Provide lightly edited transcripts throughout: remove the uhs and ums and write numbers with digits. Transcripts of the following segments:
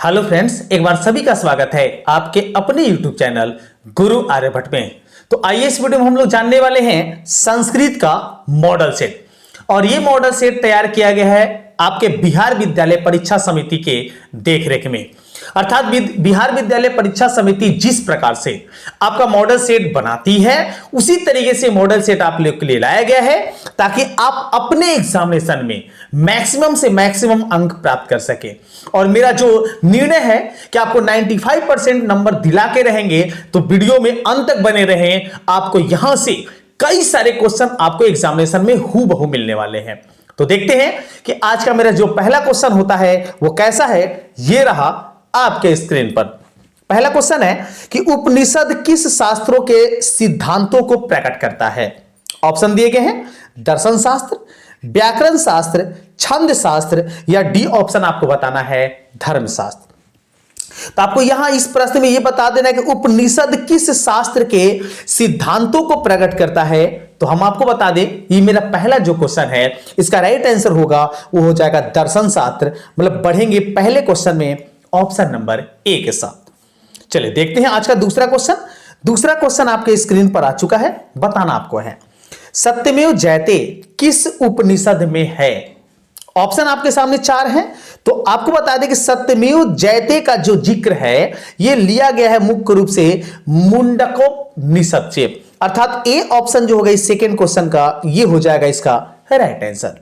Hello friends, एक बार सभी का स्वागत है आपके अपने YouTube चैनल गुरु आर्यभट्ट में। तो आइए इस वीडियो में हम लोग जानने वाले हैं संस्कृत का मॉडल सेट। और ये मॉडल सेट तैयार किया गया है आपके बिहार विद्यालय परीक्षा समिति के देखरेख में। अर्थात बिहार विद्यालय परीक्षा समिति जिस प्रकार से आपका मॉडल सेट बनाती है उसी तरीके से मॉडल सेट आप लोग के लिए लाया गया है ताकि आप अपने एग्जामिनेशन में मैक्सिमम से मैक्सिमम अंक प्राप्त कर सके। और मेरा जो निर्णय है कि आपको 95% नंबर दिला के रहेंगे, तो वीडियो में अंत तक बने रहें। आपको यहां से कई सारे क्वेश्चन आपको एग्जामिनेशन में हूबहू मिलने वाले हैं। तो देखते हैं कि आज का मेरा जो पहला क्वेश्चन होता है वो कैसा है। ये रहा आपके स्क्रीन पर। पहला क्वेश्चन है कि उपनिषद किस शास्त्रों के सिद्धांतों को प्रकट करता है। ऑप्शन दिए गए हैं दर्शन शास्त्र, व्याकरण शास्त्र, छंद शास्त्र या डी ऑप्शन आपको बताना है धर्मशास्त्र। तो आपको यहां इस प्रश्न में यह बता देना है कि उपनिषद किस शास्त्र के सिद्धांतों को प्रकट करता है। तो हम आपको बता दें, ये मेरा पहला जो क्वेश्चन है इसका राइट आंसर होगा वो हो जाएगा दर्शन शास्त्र। मतलब बढ़ेंगे पहले क्वेश्चन में ऑप्शन नंबर ए के साथ। चलिए देखते हैं आज का दूसरा क्वेश्चन। दूसरा क्वेश्चन आपके स्क्रीन पर आ चुका है, बताना आपको है सत्यमेव जयते किस उपनिषद में है। ऑप्शन आपके सामने 4 हैं। तो आपको बता दें कि सत्यमेव जयते का जो जिक्र है यह लिया गया है मुख्य रूप से मुंडकोपनिषद से। अर्थात ए ऑप्शन जो होगा इस सेकेंड क्वेश्चन का ये हो जाएगा इसका राइट आंसर।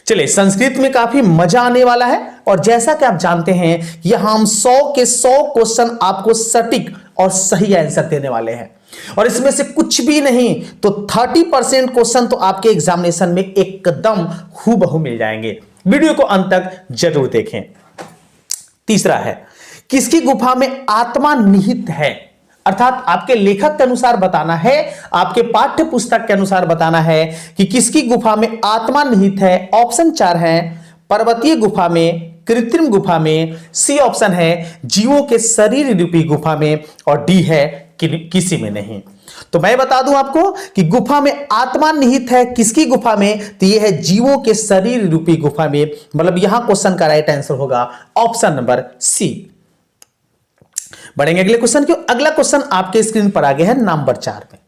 चलिए संस्कृत में काफी मजा आने वाला है और जैसा कि आप जानते हैं यहां हम 100 के 100 क्वेश्चन आपको सटीक और सही आंसर देने वाले हैं। और इसमें से कुछ भी नहीं तो 30% क्वेश्चन तो आपके एग्जामिनेशन में एकदम हूबहू मिल जाएंगे। वीडियो को अंत तक जरूर देखें। तीसरा है किसकी गुफा में आत्मा निहित है। अर्थात आपके लेखक के अनुसार बताना है, आपके पाठ्य पुस्तक के अनुसार बताना है कि किसकी गुफा में आत्मा निहित है। ऑप्शन 4 है पर्वतीय गुफा में, कृत्रिम गुफा में, सी ऑप्शन है जीवों के शरीर रूपी गुफा में और डी है किसी में नहीं। तो मैं बता दूं आपको कि गुफा में आत्मा निहित है किसकी गुफा में, तो यह है जीवों के शरीर रूपी गुफा में। मतलब यहां क्वेश्चन का राइट आंसर होगा ऑप्शन नंबर सी। बढ़ेंगे अगले क्वेश्चन की। अगला क्वेश्चन आपके स्क्रीन पर आ गया है नंबर 4 में।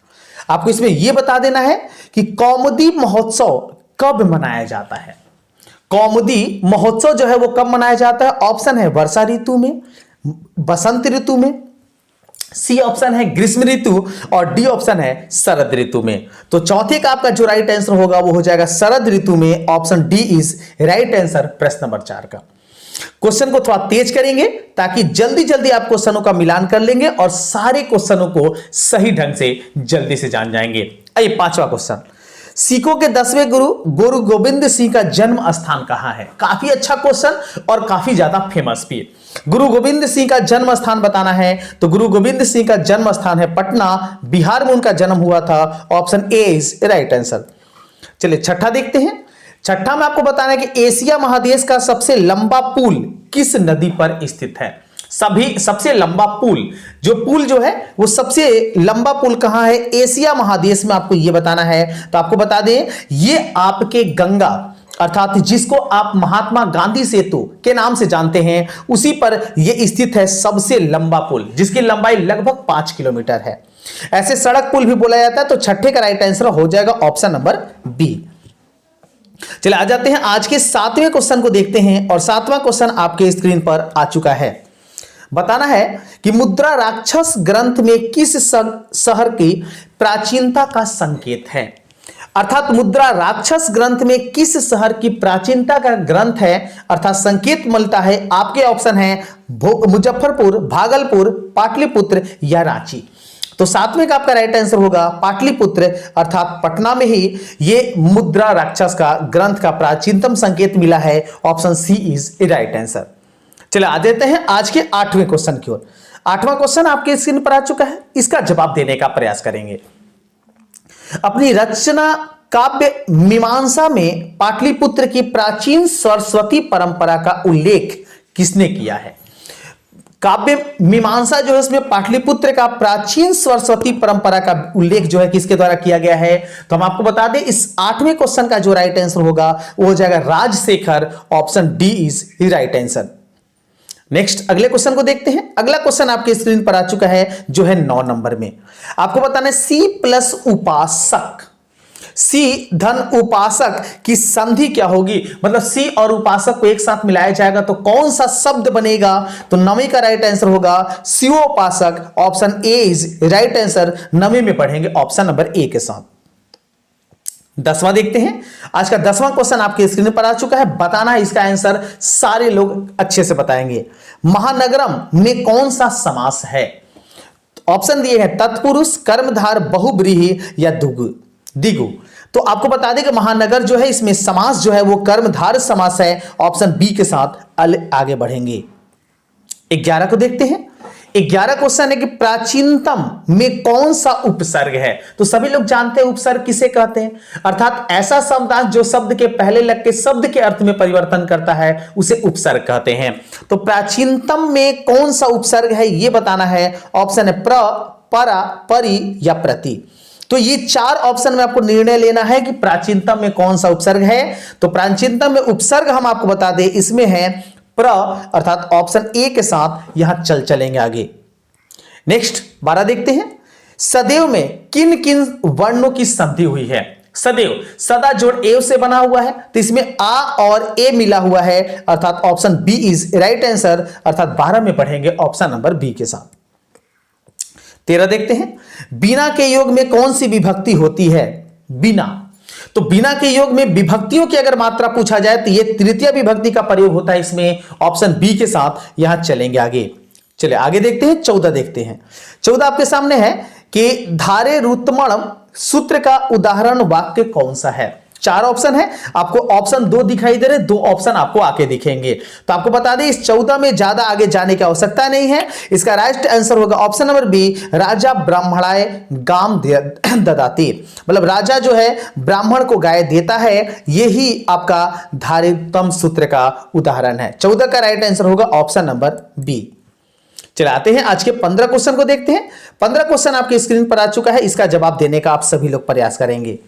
आपको इसमें यह बता देना है कि कौमुदी महोत्सव कब मनाया जाता है। कौमुदी महोत्सव जो है वो कब मनाया जाता है। ऑप्शन है वर्षा ऋतु में, बसंत ऋतु में, सी ऑप्शन है ग्रीष्म ऋतु और डी ऑप्शन है शरद ऋतु में। तो चौथे का आपका जो राइट आंसर होगा वो हो जाएगा शरद ऋतु में। Option D is right answer प्रश्न नंबर 4 का। क्वेश्चन को थोड़ा तेज करेंगे ताकि जल्दी जल्दी आप क्वेश्चनों का मिलान कर लेंगे और सारे क्वेश्चनों को सही ढंग से जल्दी से जान जाएंगे। आइए पांचवा क्वेश्चन। सिखों के 10वें गुरु गुरु गोविंद सिंह का जन्म स्थान कहां है। काफी अच्छा क्वेश्चन और काफी ज्यादा फेमस भी। गुरु गोविंद सिंह का जन्म स्थान बताना है तो गुरु गोविंद सिंह का जन्म स्थान है पटना, बिहार में उनका जन्म हुआ था। Option A is right answer. चलिए छठा देखते हैं। छठा में आपको बताना है कि एशिया महादेश का सबसे लंबा पुल किस नदी पर स्थित है। सबसे लंबा पुल जो है वो सबसे लंबा पुल कहां है एशिया महादेश में, आपको यह बताना है। तो आपको बता दें ये आपके गंगा अर्थात जिसको आप महात्मा गांधी सेतु के नाम से जानते हैं उसी पर यह स्थित है सबसे लंबा पुल, जिसकी लंबाई लगभग 5 किलोमीटर है। ऐसे सड़क पुल भी बोला जाता है। तो छठे का राइट आंसर हो जाएगा ऑप्शन नंबर बी। चलिए आ जाते हैं आज के 7वें क्वेश्चन को देखते हैं। और 7वां क्वेश्चन आपके स्क्रीन पर आ चुका है। बताना है कि मुद्रा राक्षस ग्रंथ में किस शहर की प्राचीनता का संकेत है। अर्थात मुद्रा राक्षस ग्रंथ में किस शहर की प्राचीनता का ग्रंथ है अर्थात संकेत मिलता है। आपके ऑप्शन है मुजफ्फरपुर, भागलपुर, पाटलिपुत्र या रांची। तो 7वें का आपका राइट आंसर होगा पाटलिपुत्र अर्थात पटना में ही ये मुद्रा राक्षस का ग्रंथ का प्राचीनतम संकेत मिला है। Option C is right answer. चलिए आ जाते हैं आज के 8वें क्वेश्चन की ओर। 8वां क्वेश्चन आपके स्क्रीन पर आ चुका है, इसका जवाब देने का प्रयास करेंगे। अपनी रचना काव्य मीमांसा में पाटलिपुत्र की प्राचीन सरस्वती परंपरा का उल्लेख किसने किया है। काव्य मीमांसा जो है उसमें पाटलिपुत्र का प्राचीन सरस्वती परंपरा का उल्लेख जो है किसके द्वारा किया गया है। तो हम आपको बता दें इस 8वें क्वेश्चन का जो राइट आंसर होगा वो हो जाएगा Rajshekhar. Option D is right answer. Next अगले क्वेश्चन को देखते हैं। अगला क्वेश्चन आपके स्क्रीन पर आ चुका है, जो है 9 नंबर में। आपको बताना है सी प्लस उपासक, सी धन उपासक की संधि क्या होगी, मतलब सी और उपासक को एक साथ मिलाया जाएगा तो कौन सा शब्द बनेगा। तो 9वीं का राइट आंसर होगा शिवोपासक। Option A is right answer. 9वीं में पढ़ेंगे ऑप्शन नंबर ए के साथ। 10वां देखते हैं। आज का 10वां क्वेश्चन आपके स्क्रीन पर आ चुका है। बताना है इसका आंसर, सारे लोग अच्छे से बताएंगे। महानगरम में कौन सा समास है। ऑप्शन दिए हैं तत्पुरुष, कर्मधार, बहुब्रीहि या दिगु। तो आपको बता दें कि महानगर जो है इसमें समास जो है वो कर्मधार समास है। ऑप्शन बी के साथ आगे बढ़ेंगे। 11 को देखते हैं। 11 क्वेश्चन है कि प्राचीनतम में कौन सा उपसर्ग है। तो सभी लोग जानते हैं उपसर्ग किसे कहते हैं, अर्थात ऐसा शब्द जो शब्द के पहले लग के शब्द के अर्थ में परिवर्तन करता है उसे उपसर्ग कहते हैं। तो प्राचीनतम में कौन सा उपसर्ग है ये बताना है। ऑप्शन है प्र, परा, परि या प्रति। तो ये 4 ऑप्शन में आपको निर्णय लेना है कि प्राचीनतम में कौन सा उपसर्ग है। तो प्राचीनतम में उपसर्ग हम आपको बता दें इसमें है प्र, अर्थात ऑप्शन ए के साथ यहां चलेंगे आगे। नेक्स्ट 12 देखते हैं। सदैव में किन किन वर्णों की संधि हुई है। सदैव सदा जोड़ एव से बना हुआ है, तो इसमें आ और ए मिला हुआ है, अर्थात option B is right answer. अर्थात 12 में पढ़ेंगे ऑप्शन नंबर बी के साथ। 13 देखते हैं। बिना के योग में कौन सी विभक्ति होती है। बिना, तो बिना के योग में विभक्तियों की अगर मात्रा पूछा जाए तो यह तृतीय विभक्ति का प्रयोग होता है इसमें। ऑप्शन बी के साथ यहां चलेंगे आगे। चलिए आगे देखते हैं। 14 देखते हैं। 14 आपके सामने है कि धारे रुत्मणम सूत्र का उदाहरण वाक्य कौन सा है। 4 ऑप्शन है, आपको ऑप्शन 2 दिखाई दे रहे, 2 ऑप्शन आपको आके दिखेंगे। तो आपको बता दें इस 14 में ज्यादा आगे जाने की आवश्यकता नहीं है। इसका राइट आंसर होगा ऑप्शन नंबर बी, राजा ब्राह्मणाय गाम ददाति। मतलब राजा जो है ब्राह्मण को गाय देता है, यही आपका धारितम सूत्र का उदाहरण है। 14 का राइट आंसर होगा ऑप्शन नंबर बी। चले आते हैं आज के 15 क्वेश्चन को देखते हैं। 15 क्वेश्चन आपके स्क्रीन पर आ चुका है, इसका जवाब देने का आप सभी लोग प्रयास करेंगे।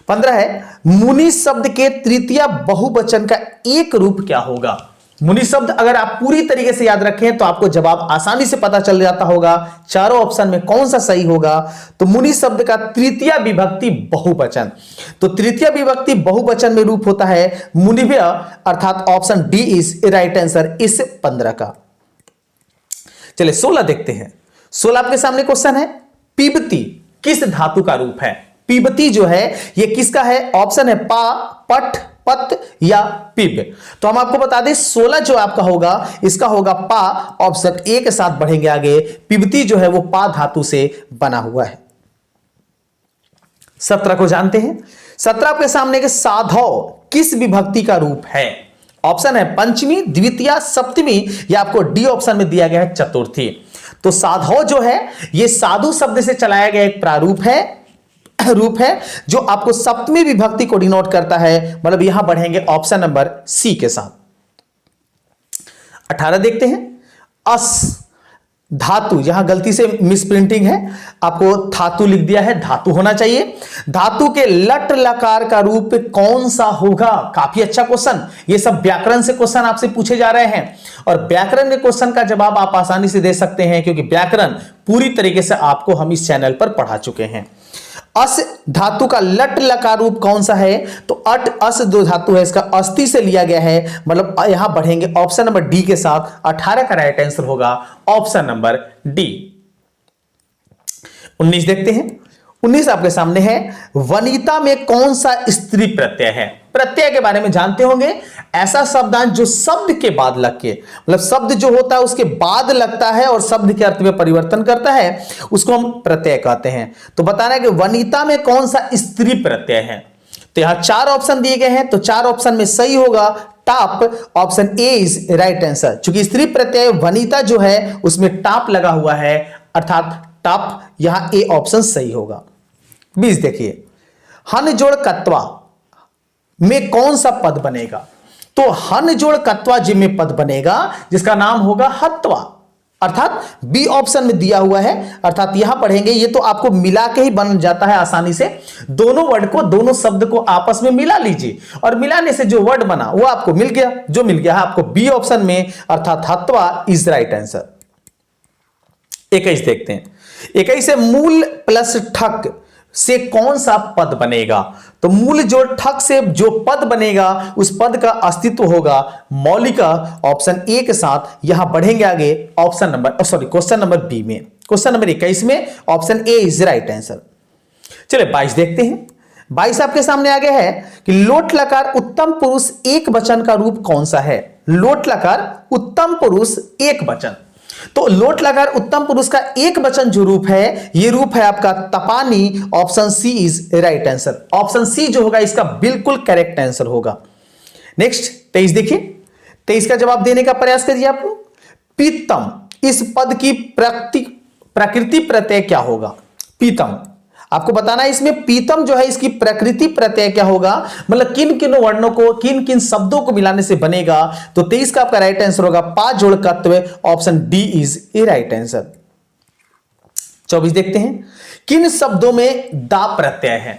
15 है मुनि शब्द के तृतीय बहुवचन का एक रूप क्या होगा। मुनि शब्द अगर आप पूरी तरीके से याद रखें तो आपको जवाब आसानी से पता चल जाता होगा। चारों ऑप्शन में कौन सा सही होगा। तो मुनि शब्द का तृतीय विभक्ति बहुवचन, तो तृतीय विभक्ति बहुवचन में रूप होता है मुनिभ्य, अर्थात option D is right answer इस 15 का। चलिए 16 देखते हैं। 16 आपके सामने क्वेश्चन है पीबती किस धातु का रूप है। पीबती जो है ये किसका है। ऑप्शन है पा, पट, पत या पिब। तो हम आपको बता दें 16 जो आपका होगा इसका होगा पा। ऑप्शन ए के साथ बढ़ेंगे आगे। पीबती जो है वो पा धातु से बना हुआ है। 17 को जानते हैं। 17 आपके सामने के साधव किस विभक्ति का रूप है। ऑप्शन है पंचमी, द्वितीय, सप्तमी या आपको डी ऑप्शन में दिया गया है चतुर्थी। तो साधव जो है ये साधु शब्द से चलाया गया एक प्रारूप है जो आपको सप्तमी विभक्ति को डिनोट करता है। मतलब यहां बढ़ेंगे ऑप्शन नंबर सी के साथ। 18 देखते हैं। अस धातु, यहां गलती से मिसप्रिंटिंग है, आपको धातु लिख दिया है, धातु होना चाहिए। धातु के लट लकार का रूप कौन सा होगा। काफी अच्छा क्वेश्चन, ये सब व्याकरण से क्वेश्चन आपसे पूछे जा रहे हैं और व्याकरण के क्वेश्चन का जवाब आप आसानी से दे सकते हैं क्योंकि व्याकरण पूरी तरीके से आपको हम इस चैनल पर पढ़ा चुके हैं। अस धातु का लट लकार रूप कौन सा है। तो अट अस जो धातु है इसका अस्थि से लिया गया है। मतलब यहां बढ़ेंगे ऑप्शन नंबर डी के साथ। 18 का राइट आंसर होगा ऑप्शन नंबर डी। 19 देखते हैं। 19 आपके सामने है वनिता में कौन सा स्त्री प्रत्यय है। प्रत्यय के बारे में जानते होंगे, ऐसा शब्दांश जो शब्द के बाद लग के, मतलब शब्द जो होता है उसके बाद लगता है और शब्द के अर्थ में परिवर्तन करता है, उसको हम प्रत्यय कहते हैं। तो बताना है कि वनिता में कौन सा स्त्री प्रत्यय है। तो यहां 4 ऑप्शन दिए गए हैं, तो 4 ऑप्शन में सही होगा top. Option A is right answer. चूंकि स्त्री प्रत्यय वनिता जो है उसमें टाप लगा हुआ है, अर्थात टाप, यहां ए ऑप्शन सही होगा। 20 देखिए। हन जोड़ कत्वा में कौन सा पद बनेगा। तो हन जोड़ कत्वा जी में पद बनेगा जिसका नाम होगा हत्वा, अर्थात बी ऑप्शन में दिया हुआ है, अर्थात यहां पढ़ेंगे ये तो आपको मिला के ही बन जाता है आसानी से। दोनों वर्ड को, दोनों शब्द को आपस में मिला लीजिए और मिलाने से जो वर्ड बना वो आपको मिल गया। जो मिल गया है आपको बी ऑप्शन में, अर्थात हत्वा इज राइट आंसर। 21 देखते हैं। 21 से मूल प्लस ठक से कौन सा पद बनेगा? तो मूल जो ठक से जो पद बनेगा उस पद का अस्तित्व होगा मौलिका, ऑप्शन ए के साथ। यहां बढ़ेंगे आगे option number question number B में, क्वेश्चन नंबर 21 में option A is right answer. चलिए 22 देखते हैं। 22 आपके सामने आ गया है कि लोट लकार उत्तम पुरुष एक वचन का रूप कौन सा है? लोट लकार उत्तम पुरुष एक वचन, तो लोट लकार उत्तम पुरुष का एक वचन जो रूप है, ये रूप है आपका तपानी, option C is right answer. Option C जो होगा इसका बिल्कुल करेक्ट आंसर होगा। नेक्स्ट 23 देखिए। 23 का जवाब देने का प्रयास करिए आप लोग। पीतम, इस पद की प्रकृति प्रत्यय क्या होगा? पीतम आपको बताना है, इसमें पीतम जो है इसकी प्रकृति प्रत्यय क्या होगा, मतलब किन किन वर्णों को, किन किन शब्दों को मिलाने से बनेगा। तो 23 का आपका राइट आंसर होगा पा जोड़ कत्व, option D is a right answer. 24 देखते हैं। किन शब्दों में दा प्रत्यय है?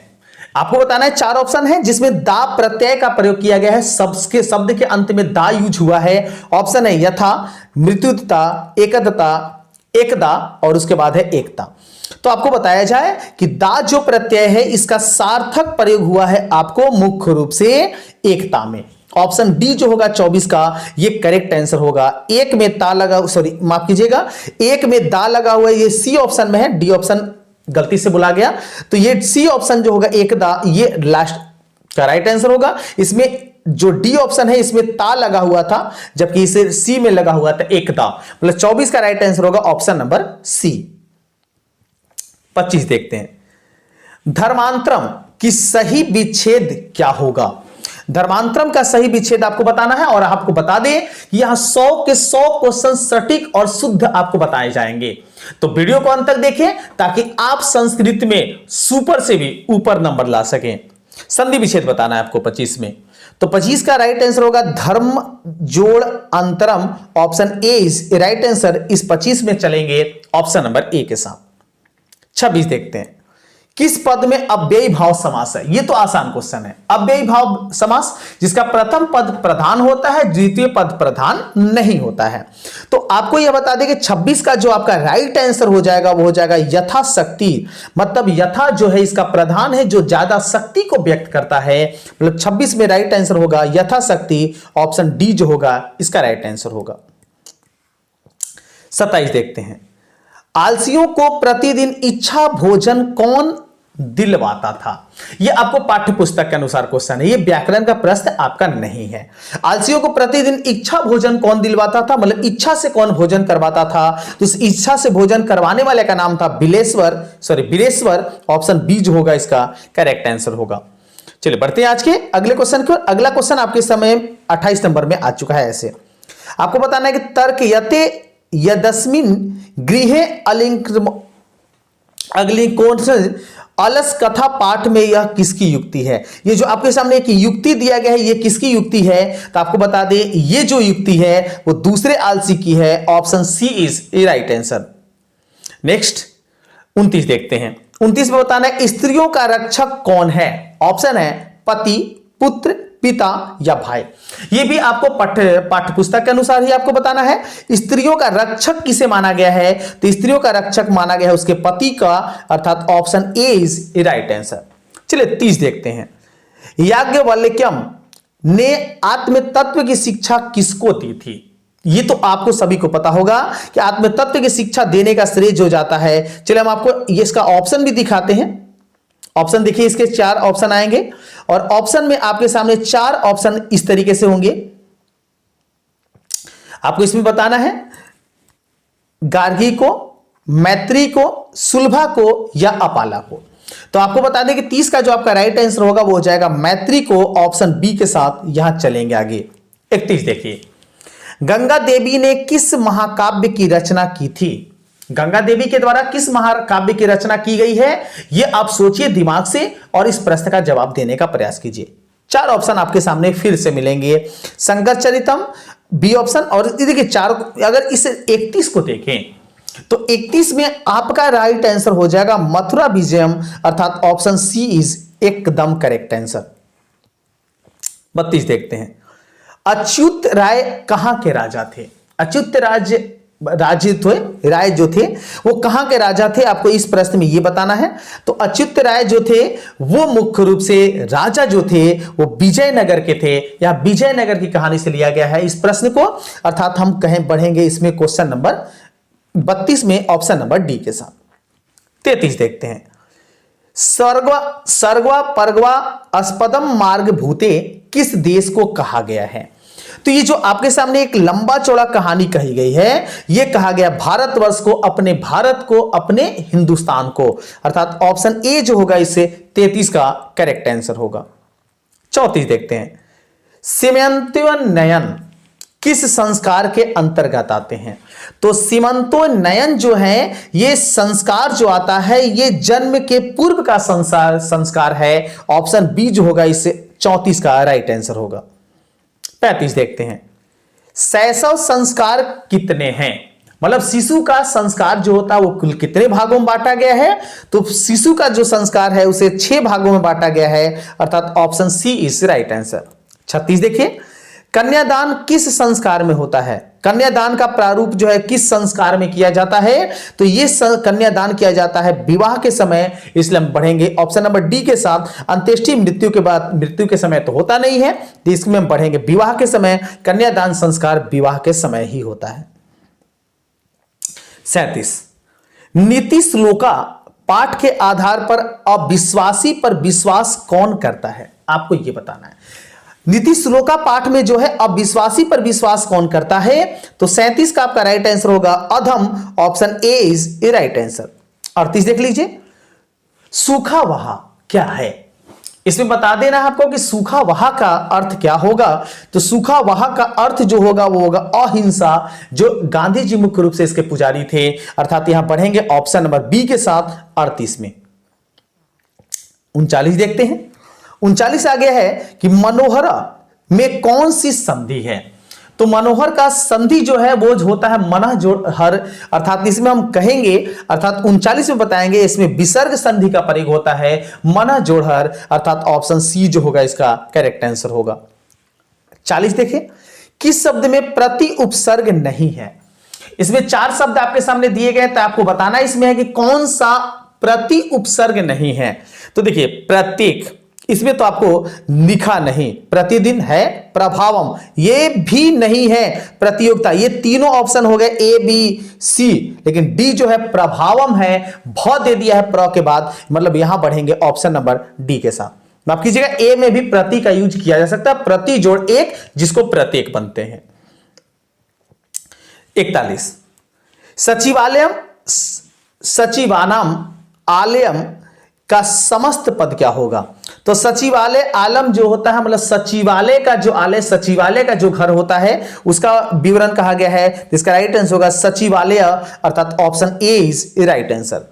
आपको बताना है 4 ऑप्शन है जिसमें दा प्रत्यय का प्रयोग किया गया है, शब्द के अंत में दा यूज हुआ है। ऑप्शन है यथा, मृत्युता, एकदता, एकदा और उसके बाद है एकता। तो आपको बताया जाए कि दा जो प्रत्यय है इसका सार्थक प्रयोग हुआ है आपको मुख्य रूप से एकता में। ऑप्शन डी जो होगा 24 का ये करेक्ट आंसर होगा। एक में ता लगा, सॉरी माफ कीजिएगा, एक में दा लगा हुआ है, ये सी ऑप्शन में है, डी ऑप्शन गलती से बोला गया। तो ये सी ऑप्शन जो होगा एकदा, ये लास्ट का राइट आंसर होगा। इसमें जो डी ऑप्शन है इसमें ता लगा हुआ था, जबकि इसे सी में लगा हुआ था एकदा, मतलब 24 का राइट आंसर होगा ऑप्शन नंबर सी। 25 देखते हैं। धर्मांतरम की सही विच्छेद क्या होगा? धर्मांतरम का सही विच्छेद आपको बताना है और आपको बता दें कि यहां 100 के 100 क्वेश्चन सटीक और शुद्ध आपको बताए जाएंगे। तो वीडियो को अंत तक देखें ताकि आप संस्कृत में सुपर से भी ऊपर नंबर ला सकें। संधि विच्छेद बताना है आपको 25 में। तो 25 का राइट आंसर होगा धर्म जोड़ अंतरम, option A is right answer. इस 25 में चलेंगे ऑप्शन नंबर ए के साथ। 26 देखते हैं। किस पद में अव्ययी भाव समास है? ये तो आसान क्वेश्चन है। अव्ययी भाव समास जिसका प्रथम पद प्रधान होता है, द्वितीय पद प्रधान नहीं होता है। तो आपको यह बता दें कि 26 का जो आपका राइट आंसर हो जाएगा वो हो जाएगा यथाशक्ति। मतलब यथा जो है इसका प्रधान है जो ज्यादा शक्ति को व्यक्त करता है, मतलब 26 में राइट आंसर होगा यथाशक्ति, ऑप्शन डी जो होगा इसका राइट आंसर होगा। 27 देखते हैं। आलसियों को प्रतिदिन इच्छा भोजन कौन दिलवाता था? यह आपको पाठ्य पुस्तक के अनुसार क्वेश्चन है, यह व्याकरण का प्रश्न आपका नहीं है। आलसियों को प्रतिदिन इच्छा भोजन कौन दिलवाता था, मतलब इच्छा से कौन भोजन करवाता था? तो इस इच्छा से भोजन करवाने वाले का नाम था बिलेश्वर, ऑप्शन बी जो होगा इसका करेक्ट आंसर होगा। चलिए बढ़ते हैं आज के अगले क्वेश्चन की ओर। अगला क्वेश्चन आपके समय 28 नंबर में आ चुका है। ऐसे आपको बताना है कि तर्क यते यदस्मिन गृहे अलस कथा पाठ में यह किसकी युक्ति है? ये जो आपके सामने एक युक्ति दिया गया है ये किसकी युक्ति है? तो आपको बता दें ये जो युक्ति है वो दूसरे आलसी की है, option C is a right answer. Next 29 देखते हैं। 29 में बताना है स्त्रियों का रक्षक कौन है? ऑप्शन है पति, पुत्र, पिता या भाई। ये भी आपको पाठ्य पुस्तक के अनुसार ही आपको बताना है। स्त्रियों का रक्षक किसे माना गया है? तो स्त्रियों का रक्षक माना गया है उसके पति का, अर्थात option A is a right answer. चलिए 30 देखते हैं। याज्ञवल्क्यम ने आत्म तत्व की शिक्षा किसको दी थी? ये तो आपको सभी को पता होगा कि आत्म तत्व की शिक्षा देने का श्रेय जो जाता है। चलिए हम आपको ये इसका ऑप्शन भी दिखाते हैं। ऑप्शन देखिए, इसके 4 ऑप्शन आएंगे और ऑप्शन में आपके सामने 4 ऑप्शन इस तरीके से होंगे। आपको इसमें बताना है गार्गी को, मैत्री को, सुलभा को या अपाला को। तो आपको बता दें कि 30 का जो आपका राइट आंसर होगा वो हो जाएगा मैत्री को, ऑप्शन बी के साथ। यहां चलेंगे आगे। 31 देखिए। गंगा देवी ने किस महाकाव्य की रचना की थी? गंगा देवी के द्वारा किस महाकाव्य की रचना की गई है? यह आप सोचिए दिमाग से और इस प्रश्न का जवाब देने का प्रयास कीजिए। चार ऑप्शन आपके सामने फिर से मिलेंगे, शंकर चरितम, बी ऑप्शन। और देखिए चार, अगर इस 31 को देखें तो 31 में आपका राइट आंसर हो जाएगा मथुरा विजयम, अर्थात ऑप्शन सी इज एकदम करेक्ट आंसर। 32 देखते हैं, अच्युत राय कहां के राजा थे? अच्युत राय जो थे वो कहां के राजा थे, आपको इस प्रश्न में ये बताना है। तो अच्युत राय जो थे वो मुख्य रूप से राजा जो थे वो विजयनगर के थे, या विजयनगर की कहानी से लिया गया है इस प्रश्न को, अर्थात हम कहें बढ़ेंगे इसमें क्वेश्चन नंबर 32 में ऑप्शन नंबर डी के साथ। 33 देखते हैं, सर्गवा परगवा अस्पदम मार्ग भूते किस देश को कहा गया है? तो ये जो आपके सामने एक लंबा चौड़ा कहानी कही गई है, ये कहा गया भारतवर्ष को, अपने भारत को, अपने हिंदुस्तान को, अर्थात ऑप्शन ए जो होगा इससे 33 का करेक्ट आंसर होगा। 34 देखते हैं, सीमंतोन्नयन किस संस्कार के अंतर्गत आते हैं? तो सीमंतोन्नयन जो है ये संस्कार जो आता है ये जन्म के पूर्व का संस्कार है, ऑप्शन बी जो होगा इससे 34 का राइट आंसर होगा। 35 देखते हैं, शैशव संस्कार कितने हैं? मतलब शिशु का संस्कार जो होता है वो कुल कितने भागों में बांटा गया है? तो शिशु का जो संस्कार है उसे 6 भागों में बांटा गया है, अर्थात option C is right answer. 36 देखिए, कन्यादान किस संस्कार में होता है? कन्यादान का प्रारूप जो है किस संस्कार में किया जाता है? तो ये कन्यादान किया जाता है विवाह के समय, इसलिए हम बढ़ेंगे ऑप्शन नंबर डी के साथ। अंत्येष्टि मृत्यु के बाद, मृत्यु के समय तो होता नहीं है, तो इसमें हम बढ़ेंगे विवाह के समय। कन्यादान संस्कार विवाह के समय ही होता है। 37 नीति श्लोका पाठ के आधार पर अविश्वासी पर विश्वास कौन करता है? आपको यह बताना है। नीति श्लोका पाठ में जो है अविश्वासी पर विश्वास कौन करता है? तो 37 का आपका राइट आंसर होगा अधम, option A is a right answer. 38 देख लीजिए, सूखा वहा क्या है? इसमें बता देना है आपको कि सूखा वहा का अर्थ क्या होगा। तो सूखा वहा का अर्थ जो होगा वो होगा अहिंसा, जो गांधी जी मुख्य रूप से इसके पुजारी थे, अर्थात यहां पढ़ेंगे ऑप्शन नंबर बी के साथ 38 में। 39 देखते हैं, 39 आ गया है कि मनोहर में कौन सी संधि है? तो मनोहर का संधि जो है वो होता है मनः जोड़ हर, अर्थात इसमें हम कहेंगे, अर्थात 39 में बताएंगे इसमें विसर्ग संधि का प्रयोग होता है मनः जोड़ हर, अर्थात ऑप्शन सी जो होगा इसका करेक्ट आंसर होगा। 40 देखिए, किस शब्द में प्रति उपसर्ग नहीं है? इसमें 4 शब्द आपके सामने दिए गए, तो आपको बताना इसमें है कि कौन सा प्रति उपसर्ग नहीं है। तो देखिए, प्रत्येक, इसमें तो आपको लिखा नहीं, प्रतिदिन है, प्रभावम ये भी नहीं है, प्रतियोगिता, ये तीनों ऑप्शन हो गए ए बी सी, लेकिन डी जो है प्रभावम है, भ दे दिया है प्र के बाद, मतलब यहां बढ़ेंगे ऑप्शन नंबर डी के साथ। माफ कीजिएगा, ए में भी प्रति का यूज किया जा सकता है, प्रति जोड़ एक, जिसको प्रत्येक बनते हैं। 41 सचिवालयम सचिवानाम आलयम का समस्त पद क्या होगा? तो सचिवालय आलम जो होता है, मतलब सचिवालय का जो आलय, सचिवालय का जो घर होता है उसका विवरण कहा गया है, तो इसका राइट आंसर होगा सचिवालय, अर्थात option A is right answer.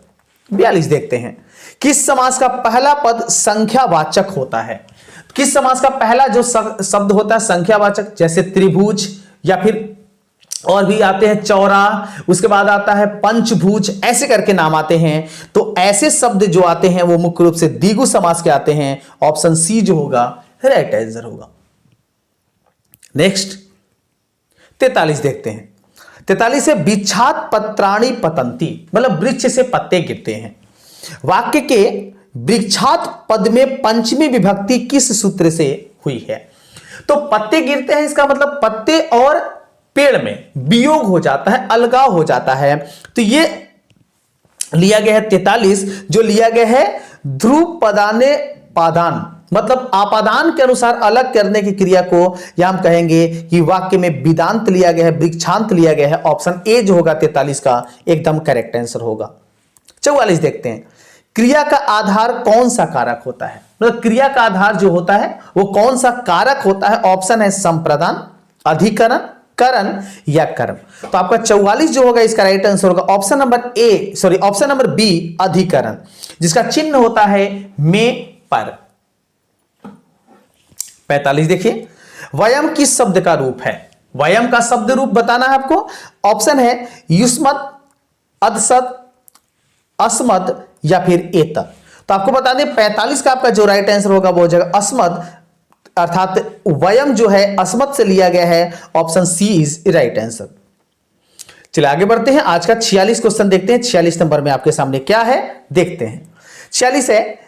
42 देखते हैं, किस समास का पहला पद संख्यावाचक होता है? किस समास का पहला जो शब्द होता है संख्यावाचक, जैसे त्रिभुज, या फिर और भी आते हैं चौरा, उसके बाद आता है पंचभुज, ऐसे करके नाम आते हैं। तो ऐसे शब्द जो आते हैं वो मुख्य रूप से द्विगु समास के आते हैं, ऑप्शन सी जो होगा राइट आंसर होगा। नेक्स्ट 43 देखते हैं, 43 से वृक्षात पत्राणि पतंती, मतलब वृक्ष से पत्ते गिरते हैं। वाक्य के वृक्षात पद में पंचमी विभक्ति किस सूत्र से हुई है? तो पत्ते गिरते हैं, इसका मतलब पत्ते और पेड़ में वियोग हो जाता है, अलगाव हो जाता है। तो ये लिया गया है 43, जो लिया गया है ध्रुव पदाने पादान, मतलब आपादान के अनुसार अलग करने की क्रिया को यहां हम कहेंगे कि वाक्य में विदांत लिया गया है, वृक्षांत लिया गया है, ऑप्शन ए जो होगा 43 का एकदम करेक्ट आंसर होगा। 44 देखते हैं, क्रिया का आधार कौन सा कारक होता है? मतलब क्रिया का आधार जो होता है वो कौन सा कारक होता है? ऑप्शन है संप्रदान, अधिकरण, करण या कर्म। तो आपका 44 जो होगा इसका राइट आंसर होगा ऑप्शन नंबर बी अधिकरण, जिसका चिन्ह होता है में पर। 45 देखिए, वयम किस शब्द का रूप है? वयम का शब्द रूप बताना है आपको। ऑप्शन है युष्मत, अदसत, अस्मद या फिर एतत। तो आपको बता दें 45 का आपका जो राइट आंसर होगा वो हो जाएगा अस्मद, अर्थात वयम जो है अस्मद से लिया गया है। Option C is right answer. चलिए आगे बढ़ते हैं, आज का 46 क्वेश्चन देखते हैं। 46 नंबर में आपके सामने क्या है देखते हैं। 46 है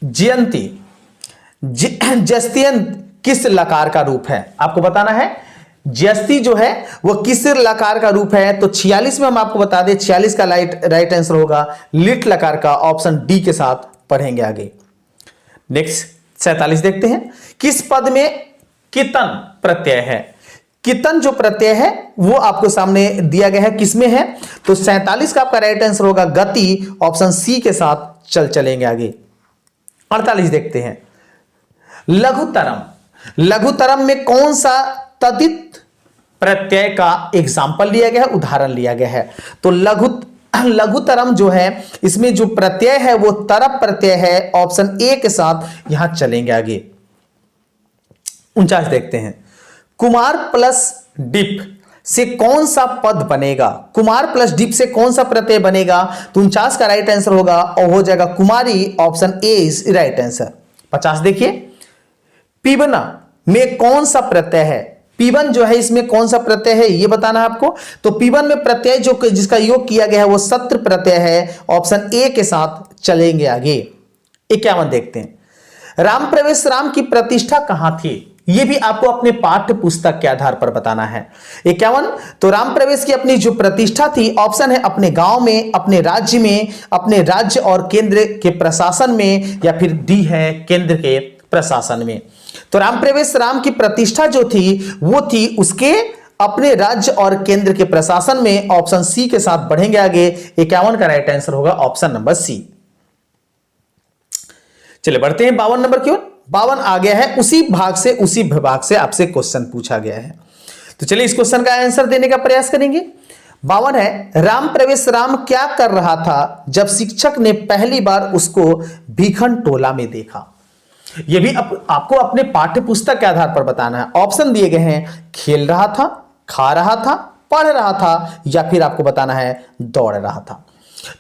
जयंती, जस्तियंत किस लकार का रूप है? आपको बताना है जस्ती जो है वो किस लकार का रूप है। तो 46 में हम आपको बता दें 46 का राइट आंसर होगा लिट लकार का। ऑप्शन डी के साथ पढ़ेंगे आगे। नेक्स्ट 47 देखते हैं, किस पद में कितन प्रत्यय है? कितन जो प्रत्यय है वो आपको सामने दिया गया है, किसमें है? तो 47 का आपका राइट आंसर होगा गति। ऑप्शन सी के साथ चलेंगे आगे। 48 देखते हैं, लघुतरम, लघुतरम में कौन सा तदित प्रत्यय का एग्जाम्पल लिया गया है, उदाहरण लिया गया है? तो लघुतरम जो है इसमें जो प्रत्यय है वो तरप प्रत्यय है। ऑप्शन ए के साथ यहां चलेंगे आगे। 49 देखते हैं, कुमार प्लस डिप से कौन सा पद बनेगा? कुमार प्लस डिप से कौन सा प्रत्यय बनेगा? तो 49 का राइट आंसर होगा और हो जाएगा कुमारी। Option A is right answer. 50 देखिए, पीबना में कौन सा प्रत्यय है? पीबन जो है इसमें कौन सा प्रत्यय है ये बताना है आपको। तो पीबन में प्रत्यय जो जिसका योग किया गया है वो सत्र प्रत्यय है। ऑप्शन ए के साथ चलेंगे आगे। 51 देखते हैं, राम प्रवेश राम की प्रतिष्ठा कहां थी? ये भी आपको अपने पाठ्य पुस्तक के आधार पर बताना है। 51, तो राम प्रवेश की अपनी जो प्रतिष्ठा थी, ऑप्शन है अपने गांव में, अपने राज्य में, अपने राज्य और केंद्र के प्रशासन में, या फिर डी है केंद्र के प्रशासन में। तो राम प्रवेश राम की प्रतिष्ठा जो थी वो थी उसके अपने राज्य और केंद्र के प्रशासन में। ऑप्शन सी के साथ बढ़ेंगे आगे। 51 का राइट आंसर होगा ऑप्शन नंबर सी। चलिए बढ़ते हैं 52 नंबर की ओर। 52 आ गया है, उसी विभाग से आपसे क्वेश्चन पूछा गया है। तो चलिए इस क्वेश्चन का आंसर देने का प्रयास करेंगे। 52 है, राम प्रवेश राम क्या कर रहा था जब शिक्षक ने पहली बार उसको भीखन टोला में देखा? यह भी आपको अपने पाठ्य पुस्तक के आधार पर बताना है। ऑप्शन दिए गए हैं, खेल रहा था, खा रहा था, पढ़ रहा था, या फिर आपको बताना है दौड़ रहा था।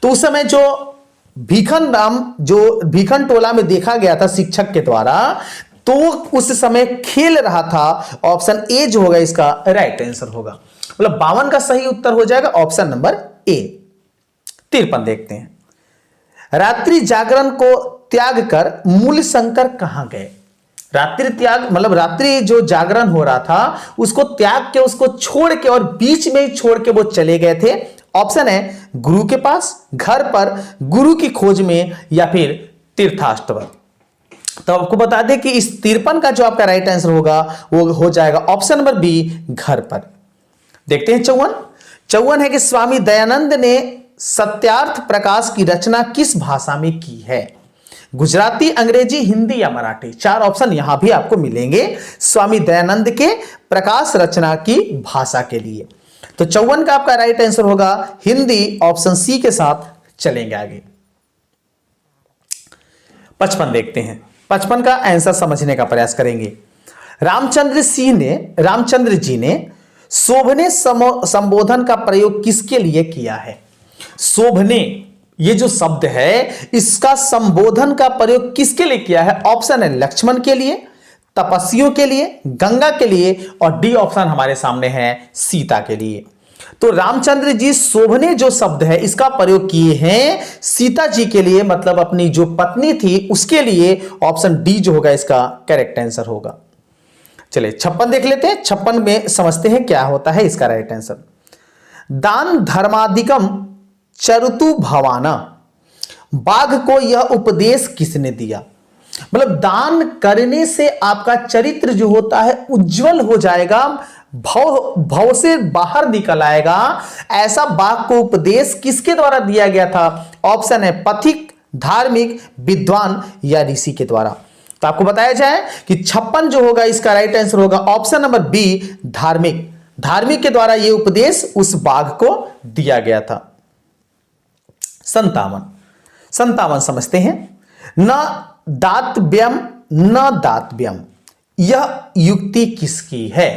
तो उस समय जो भीखन टोला में देखा गया था शिक्षक के द्वारा, तो उस समय खेल रहा था। ऑप्शन ए जो होगा इसका राइट आंसर होगा। मतलब 52 का सही उत्तर हो जाएगा ऑप्शन नंबर ए। 53 देखते हैं, रात्रि जागरण को त्याग कर मूल शंकर कहां गए? रात्रि त्याग मतलब रात्रि जो जागरण हो रहा था उसको त्याग के, उसको छोड़ के, और बीच में ही छोड़ के वो चले गए थे। ऑप्शन है गुरु के पास, घर पर, गुरु की खोज में, या फिर तीर्थास्त्र। तो आपको बता दें कि इस 53 का जो आपका राइट आंसर होगा वो हो जाएगा ऑप्शन नंबर बी, घर पर। देखते हैं 54 है कि स्वामी दयानंद ने सत्यार्थ प्रकाश की रचना किस भाषा में की है? गुजराती, अंग्रेजी, हिंदी या मराठी? 4 ऑप्शन यहां भी आपको मिलेंगे स्वामी दयानंद के प्रकाश रचना की भाषा के लिए। तो 54 का आपका राइट आंसर होगा हिंदी। ऑप्शन सी के साथ चलेंगे आगे। 55 देखते हैं, 55 का आंसर समझने का प्रयास करेंगे। रामचंद्र जी ने शोभने संबोधन का प्रयोग किसके लिए किया है? शोभने ये जो शब्द है इसका संबोधन का प्रयोग किसके लिए किया है? ऑप्शन है लक्ष्मण के लिए, तपस्वियों के लिए, गंगा के लिए, और डी ऑप्शन हमारे सामने है सीता के लिए। तो रामचंद्र जी शोभने जो शब्द है इसका प्रयोग किए हैं सीता जी के लिए, मतलब अपनी जो पत्नी थी उसके लिए। ऑप्शन डी जो होगा इसका करेक्ट आंसर होगा। चलिए 56 देख लेते हैं। 56 में समझते हैं क्या होता है इसका राइट आंसर। दान धर्माधिकम चरुतु भवाना, बाघ को यह उपदेश किसने दिया? मतलब दान करने से आपका चरित्र जो होता है उज्जवल हो जाएगा, भव से बाहर निकल आएगा। ऐसा बाघ को उपदेश किसके द्वारा दिया गया था? ऑप्शन है पथिक, धार्मिक, विद्वान या ऋषि के द्वारा। तो आपको बताया जाए कि 56 जो होगा इसका राइट आंसर होगा ऑप्शन नंबर बी, धार्मिक। धार्मिक के द्वारा यह उपदेश उस बाघ को दिया गया था। 57 समझते हैं। न दातव्यम न दातव्यम, यह युक्ति किसकी है?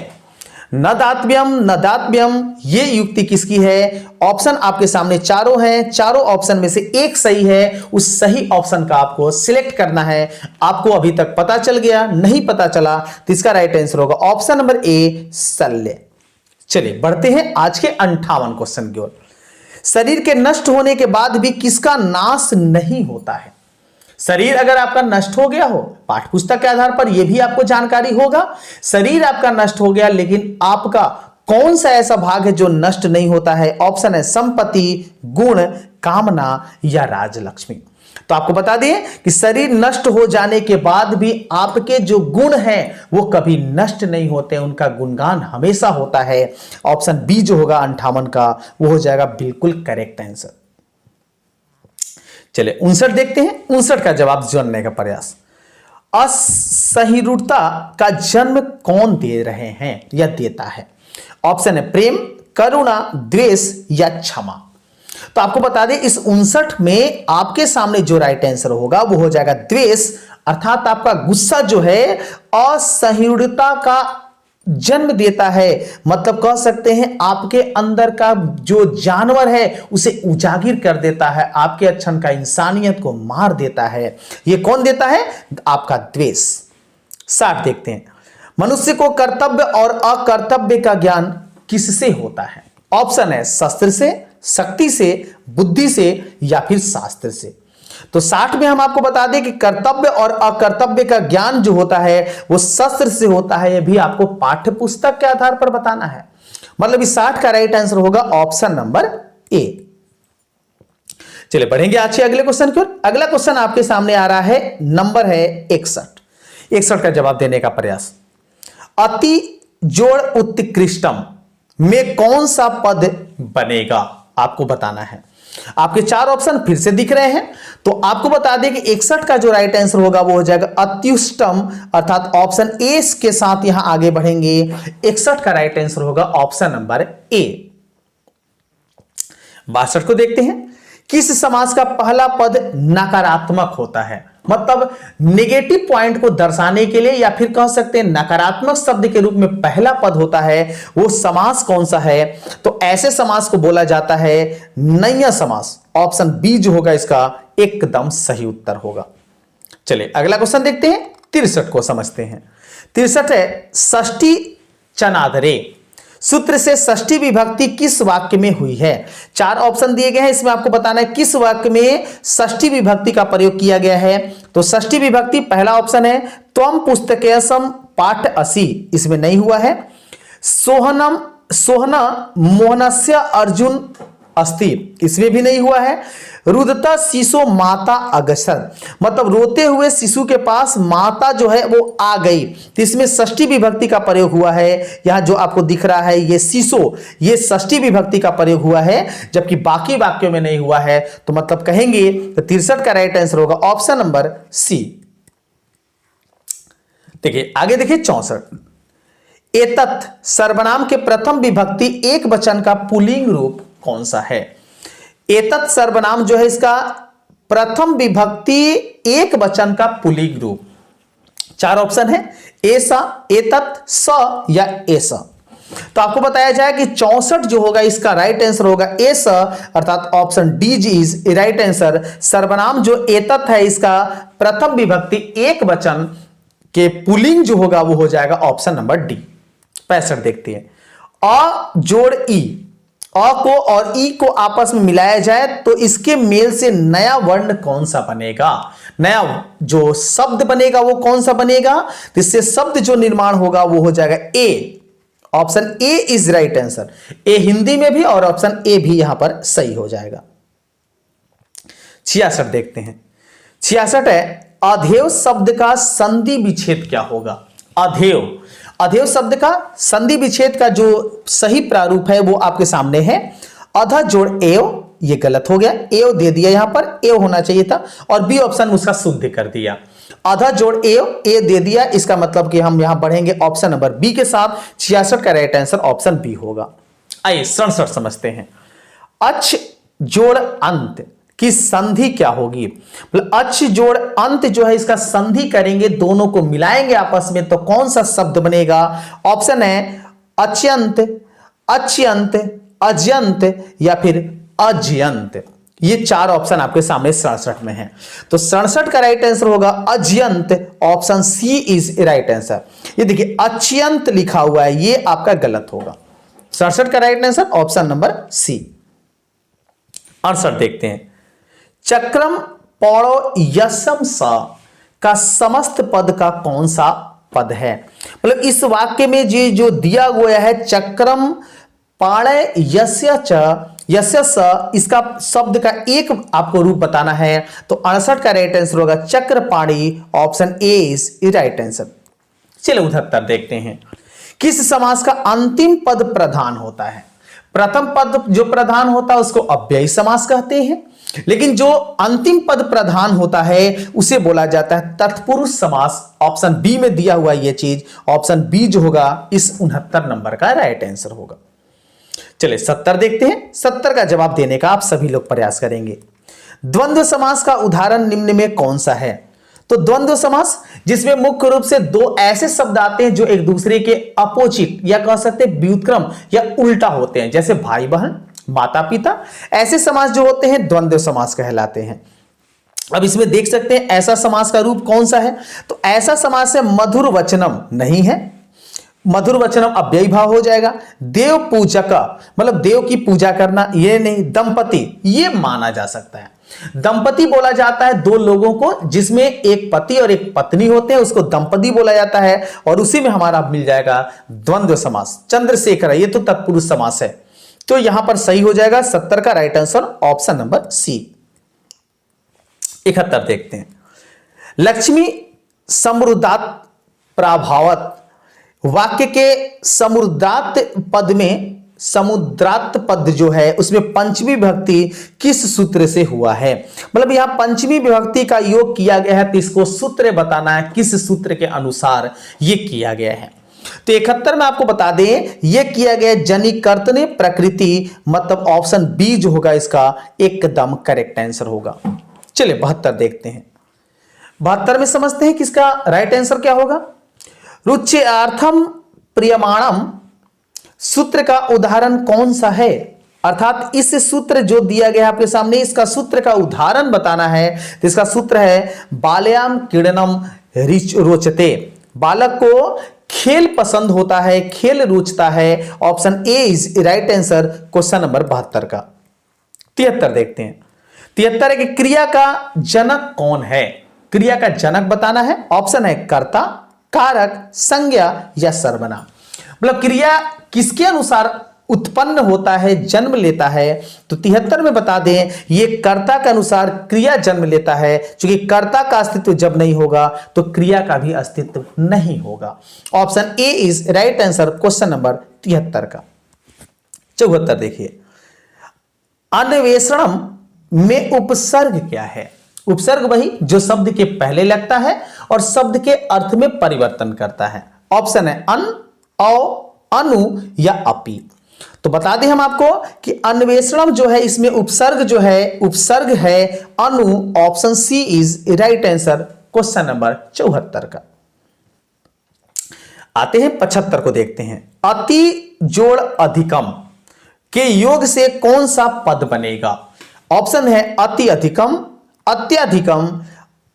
न दातव्यम, न दातव्यम, ये युक्ति किसकी है? ऑप्शन आपके सामने चारों हैं, चारों ऑप्शन में से एक सही है, उस सही ऑप्शन का आपको सिलेक्ट करना है। आपको अभी तक पता चल गया, नहीं पता चला तो इसका राइट आंसर होगा ऑप्शन नंबर ए, शल्य। चलिए बढ़ते हैं आज के 58 क्वेश्चन की ओर। शरीर के नष्ट होने के बाद भी किसका नाश नहीं होता है? शरीर अगर आपका नष्ट हो गया हो, पाठ्य पुस्तक के आधार पर यह भी आपको जानकारी होगा, शरीर आपका नष्ट हो गया लेकिन आपका कौन सा ऐसा भाग है जो नष्ट नहीं होता है? ऑप्शन है संपत्ति, गुण, कामना या राजलक्ष्मी। तो आपको बता दें कि शरीर नष्ट हो जाने के बाद भी आपके जो गुण हैं वो कभी नष्ट नहीं होते, उनका गुणगान हमेशा होता है। ऑप्शन बी जो होगा 58 का वो हो जाएगा बिल्कुल करेक्ट आंसर। चलिए 59 देखते हैं, 59 का जवाब जानने का प्रयास। असहिष्णुता का जन्म कौन दे रहे हैं या देता है? ऑप्शन है प्रेम, करुणा, द्वेष या क्षमा। तो आपको बता दें इस 59 में आपके सामने जो राइट आंसर होगा वो हो जाएगा द्वेष, अर्थात आपका गुस्सा जो है असहिष्णुता का जन्म देता है। मतलब कह सकते हैं आपके अंदर का जो जानवर है उसे उजागर कर देता है, आपके अच्छन का इंसानियत को मार देता है। यह कौन देता है? आपका द्वेष। 60 देखते हैं, मनुष्य को कर्तव्य और अकर्तव्य का ज्ञान किससे होता है? ऑप्शन है शस्त्र से, शक्ति से, बुद्धि से या फिर शास्त्र से। तो 60 में हम आपको बता दें कि कर्तव्य और अकर्तव्य का ज्ञान जो होता है वो शस्त्र से होता है। यह भी आपको पाठ्य पुस्तक के आधार पर बताना है। मतलब इस 60 का राइट आंसर होगा ऑप्शन नंबर ए। चलिए बढ़ेंगे आज के अगले क्वेश्चन की ओर। अगला क्वेश्चन आपके सामने आ रहा है, नंबर है 61। 61 का जवाब देने का प्रयास। अति जोड़ उत्कृष्टम में कौन सा पद बनेगा? आपको बताना है। आपके 4 ऑप्शन फिर से दिख रहे हैं, तो आपको बता दें कि 61 का जो राइट आंसर होगा वो हो जाएगा अत्युष्टम, अर्थात ऑप्शन ए के साथ यहां आगे बढ़ेंगे। 61 का राइट आंसर होगा ऑप्शन नंबर ए। 62 को देखते हैं, किस समास का पहला पद नकारात्मक होता है? मतलब नेगेटिव पॉइंट को दर्शाने के लिए या फिर कह सकते हैं नकारात्मक शब्द के रूप में पहला पद होता है, वो समास कौन सा है? तो ऐसे समास को बोला जाता है नैया समास। ऑप्शन बी जो होगा इसका एकदम सही उत्तर होगा। चलिए अगला क्वेश्चन देखते हैं, 63 को समझते हैं। 63 है, षष्ठी चनादरे सूत्र से षष्ठी विभक्ति किस वाक्य में हुई है? 4 ऑप्शन दिए गए हैं, इसमें आपको बताना है किस वाक्य में षष्ठी विभक्ति का प्रयोग किया गया है। तो षष्ठी विभक्ति पहला ऑप्शन है त्वम पुस्तकेशम पाठ असि, इसमें नहीं हुआ है। सोहना मोहनस्य अर्जुन अस्ति, इसमें भी नहीं हुआ है। रुदता शिशु माता अगसर, मतलब रोते हुए शिशु के पास माता जो है वो आ गई, तो इसमें षष्ठी विभक्ति का प्रयोग हुआ है। यहां जो आपको दिख रहा है ये शिशु, ये षष्ठी विभक्ति का प्रयोग हुआ है, जबकि बाकी वाक्यों में नहीं हुआ है। तो मतलब कहेंगे तो 63 का राइट आंसर होगा ऑप्शन नंबर सी। देखिए आगे देखिए 64। एतत् सर्वनाम के प्रथम विभक्ति एक वचन का पुल्लिंग रूप कौन सा है? एतत् सर्वनाम जो है इसका प्रथम विभक्ति एक वचन का पुल्लिंग रूप। 4 ऑप्शन है, ऐसा, एतत्, स या ऐसा। तो आपको बताया जाए कि 64 जो होगा इसका राइट आंसर होगा ऐसा, अर्थात option D G is right answer. सर्वनाम जो एतत् है इसका प्रथम विभक्ति एक वचन के पुल्लिंग जो होगा वो हो जाएगा ऑप्शन नंबर डी। 65 देखते हैं, अ जोड़ ई, अ को और ई को आपस में मिलाया जाए तो इसके मेल से नया वर्ण कौन सा बनेगा? नया जो शब्द बनेगा वो कौन सा बनेगा? इससे शब्द जो निर्माण होगा वो हो जाएगा ए। Option A is right answer. ए हिंदी में भी और ऑप्शन ए भी यहां पर सही हो जाएगा। 66 देखते हैं। 66 है, अधेय शब्द का संधि विच्छेद क्या होगा? अधेय, अधेय शब्द का संधि विच्छेद का जो सही प्रारूप है वो आपके सामने है। अध जोड़ एव, ये गलत हो गया, एव दे दिया, यहां पर एव होना चाहिए था और बी ऑप्शन उसका शुद्ध कर दिया। अध जोड़ एव, ए दे दिया, इसका मतलब कि हम यहां बढ़ेंगे ऑप्शन नंबर बी के साथ। 66 का राइट आंसर ऑप्शन बी होगा। आइए 67 समझते हैं। अच्छ जोड़ अंत कि संधि क्या होगी, मतलब अच जोड़ अंत जो है इसका संधि करेंगे, दोनों को मिलाएंगे आपस में, तो कौन सा शब्द बनेगा? ऑप्शन है अच्यंत, अच्यंत, अजंत या फिर अजयंत। ये चार ऑप्शन आपके सामने 67 में है। तो 67 का राइट आंसर होगा अजयंत, option C is right answer. ये देखिए अच्यंत लिखा हुआ है, ये आपका गलत होगा। 67 का right answer option number C. 68 देखते हैं। चक्रम पौड़ो यशम सा का समस्त पद का कौन सा पद है? मतलब इस वाक्य में जो दिया हुआ है चक्रम पाणे यस्य च यस्य स, इसका शब्द का एक आपको रूप बताना है, तो 68 का राइट आंसर होगा Chakrapani, option A is right answer. चलिए 69 देखते हैं। किस समास का अंतिम पद प्रधान होता है? प्रथम पद जो प्रधान होता है उसको अव्ययी समास कहते हैं, लेकिन जो अंतिम पद प्रधान होता है उसे बोला जाता है तत्पुरुष समास। ऑप्शन बी में दिया हुआ ये चीज, ऑप्शन बी जो होगा इस 69 नंबर का राइट आंसर होगा। चलिए 70 देखते हैं। 70 का जवाब देने का आप सभी लोग प्रयास करेंगे। द्वंद्व समास का उदाहरण निम्न में कौन सा है? तो द्वंद्व समास जिसमें मुख्य रूप से दो ऐसे शब्द आते हैं जो एक दूसरे के अपोजिट या कह सकते हैं व्युत्क्रम या उल्टा होते हैं, जैसे भाई बहन, माता पिता, ऐसे समास जो होते हैं द्वंद्व समास कहलाते हैं। अब इसमें देख सकते हैं ऐसा समास का रूप कौन सा है, तो ऐसा समास है मधुर वचनम नहीं है, मधुर वचनम अव्ययी भाव हो जाएगा। देव पूजक मतलब देव की पूजा करना, ये नहीं। दंपति ये माना जा सकता है, दंपति बोला जाता है दो लोगों को जिसमें एक पति और एक पत्नी होते हैं, उसको दंपति बोला जाता है, और उसी में हमारा मिल जाएगा द्वंद्व समास। चंद्रशेखर ये तो तत्पुरुष समास है, तो यहां पर सही हो जाएगा 70 का right answer option number C. 71 देखते हैं। लक्ष्मी समृद्धात प्रभावत वाक्य के समुद्रात पद में, समुद्रात पद जो है उसमें पंचमी विभक्ति किस सूत्र से हुआ है? मतलब यहां पंचमी विभक्ति का योग किया गया है, तो इसको सूत्र बताना है, किस सूत्र के अनुसार यह किया गया है। तो 71 में आपको बता दें यह किया गया जनि कर्तने प्रकृति, मतलब ऑप्शन बी जो होगा इसका एकदम करेक्ट आंसर होगा। चलिए 72 देखते हैं। 72 में समझते हैं किसका राइट आंसर क्या होगा। रुच्यार्थम प्रियमाणम सूत्र का उदाहरण कौन सा है? अर्थात इस सूत्र जो दिया गया आपके सामने, इसका सूत्र का उदाहरण बताना है, तो इसका सूत्र है बाल्याम क्रीडनम रोचते। बालक को खेल पसंद होता है, खेल रुचता है, option A is right answer question number 72 का। 73 देखते हैं। 73 है कि क्रिया का जनक कौन है? क्रिया का जनक बताना है, ऑप्शन है कर्ता, कारक, संज्ञा या सर्वनाम। मतलब क्रिया किसके अनुसार उत्पन्न होता है, जन्म लेता है, तो 73 में बता दें ये कर्ता के अनुसार क्रिया जन्म लेता है, क्योंकि कर्ता का अस्तित्व जब नहीं होगा तो क्रिया का भी अस्तित्व नहीं होगा। Option A is right answer question number 73 का। 74 देखिए। अन्वेषणम में उपसर्ग क्या है? उपसर्ग वही जो शब्द के पहले लगता है और शब्द के अर्थ में परिवर्तन करता है। ऑप्शन है अन, औ, अनु या अपि। तो बता दें हम आपको कि अन्वेषणम जो है इसमें उपसर्ग जो है, उपसर्ग है अनु, option C is right answer question number 74 का। आते हैं 75 को देखते हैं। अति जोड़ अधिकम के योग से कौन सा पद बनेगा? ऑप्शन है अति अधिकम, अत्यधिकम,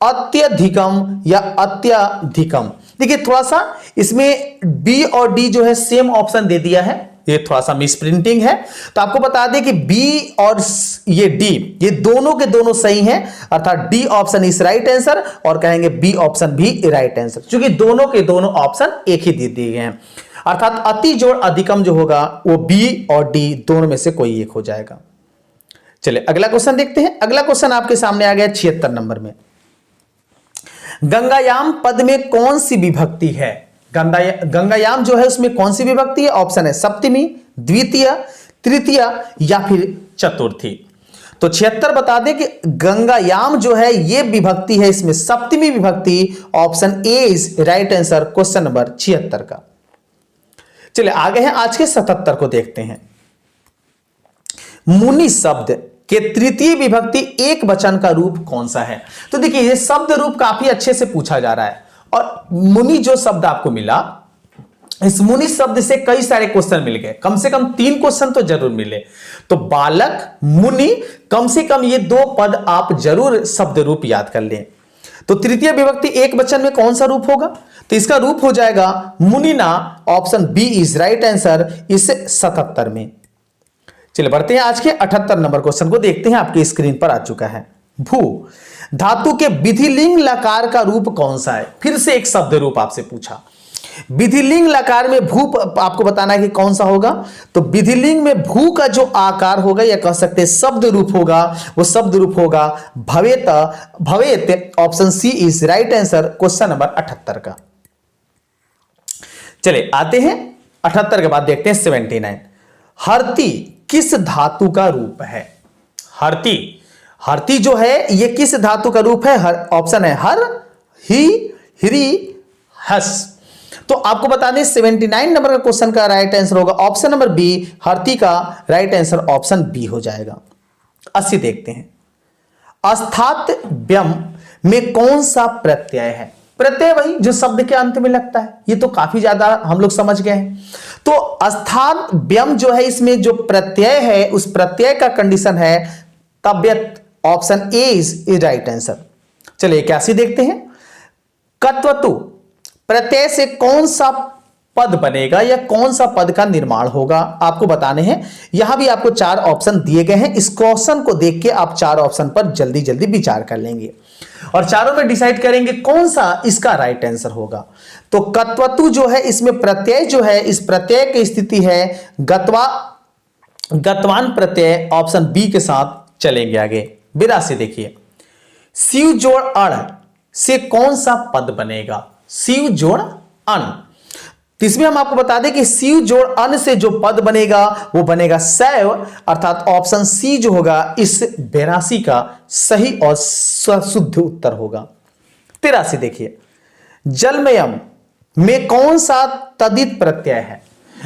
अत्यधिकम या अत्यधिकम। देखिए थोड़ा सा इसमें बी और डी जो है सेम ऑप्शन दे दिया है, ये थोड़ा सा मिस प्रिंटिंग है, तो आपको बता दें कि बी और ये डी ये दोनों के दोनों सही हैं, अर्थात D option is right answer, और कहेंगे बी ऑप्शन भी राइट आंसर, क्योंकि दोनों के दोनों ऑप्शन एक ही दे दिए गए हैं। अर्थात अति जोड़ अधिकम जो होगा वो बी और डी दोनों में से कोई एक हो जाएगा। चलिए अगला क्वेश्चन देखते हैं। अगला क्वेश्चन आपके सामने आ गया 76 नंबर में। गंगायाम पद में कौन सी विभक्ति है? गंगायाम जो है उसमें कौन सी विभक्ति है? ऑप्शन है सप्तमी, द्वितीय, तृतीय या फिर चतुर्थी। तो 76 बता दें कि गंगायाम जो है ये विभक्ति है, इसमें सप्तमी विभक्ति, option A is right answer question number 76 का। चलिए आगे हैं आज के 77 को देखते हैं। मुनि शब्द के तृतीय विभक्ति एक वचन का रूप कौन सा है। तो देखिए ये शब्द रूप काफी अच्छे से पूछा जा रहा है और मुनि जो शब्द आपको मिला, इस मुनि शब्द से कई सारे क्वेश्चन मिल गए, कम से कम 3 क्वेश्चन तो जरूर मिले। तो बालक, मुनि, कम से कम ये 2 पद आप जरूर शब्द रूप याद कर लें। तो तृतीय विभक्ति एक वचन में कौन सा रूप होगा, तो इसका रूप हो जाएगा मुनिना। Option B is right answer इस 77 में। चलिए बढ़ते हैं आज के 78 नंबर क्वेश्चन को, देखते हैं आपकी स्क्रीन पर आ चुका है। भू धातु के विधिलिंग लकार का रूप कौन सा है। फिर से एक शब्द रूप आपसे पूछा, विधिलिंग लकार में भू आपको बताना है कि कौन सा होगा। तो विधिलिंग में भू का जो आकार होगा या कह सकते हैं शब्द रूप होगा, वो शब्द रूप होगा भवेत। भवेत option C is right answer question number 78 का। चलिए आते हैं 78 के बाद देखते हैं 79। हरती किस धातु का रूप है। हरती, हरती जो है ये किस धातु का रूप है। ऑप्शन है हर, ही, हिरी, हस। तो आपको बता दें 79 नंबर का क्वेश्चन का राइट आंसर होगा ऑप्शन नंबर बी, हरती का राइट आंसर ऑप्शन बी हो जाएगा। 80 देखते हैं। अस्थात व्यम में कौन सा प्रत्यय है। प्रत्यय वही जो शब्द के अंत में लगता है, ये तो काफी ज्यादा हम लोग समझ गए हैं। तो अस्थान व्यम जो है इसमें जो प्रत्यय है उस प्रत्यय का कंडीशन है तबियत। Option A is right answer. चलिए 81 देखते हैं। कत्वतु प्रत्यय से कौन सा पद बनेगा या कौन सा पद का निर्माण होगा आपको बताने हैं। यहां भी आपको 4 ऑप्शन दिए गए हैं। इस क्वेश्चन को देख के आप 4 ऑप्शन पर जल्दी जल्दी विचार कर लेंगे और चारों में डिसाइड करेंगे कौन सा इसका राइट आंसर होगा। तो कत्वतु जो है इसमें प्रत्यय जो है, इस प्रत्यय की स्थिति है गत्वा, गतवान प्रत्यय। ऑप्शन बी के साथ चलेंगे आगे। 82 देखिए। शिव जोड़ अण से कौन सा पद बनेगा। शिव जोड़ अन, तो इसमें हम आपको बता दें कि शिव जोड़ अन से जो पद बनेगा वो बनेगा शैव, अर्थात ऑप्शन सी जो होगा इस 82 का सही और शुद्ध उत्तर होगा। 83 देखिए। जलमयम में कौन सा तदित प्रत्यय है।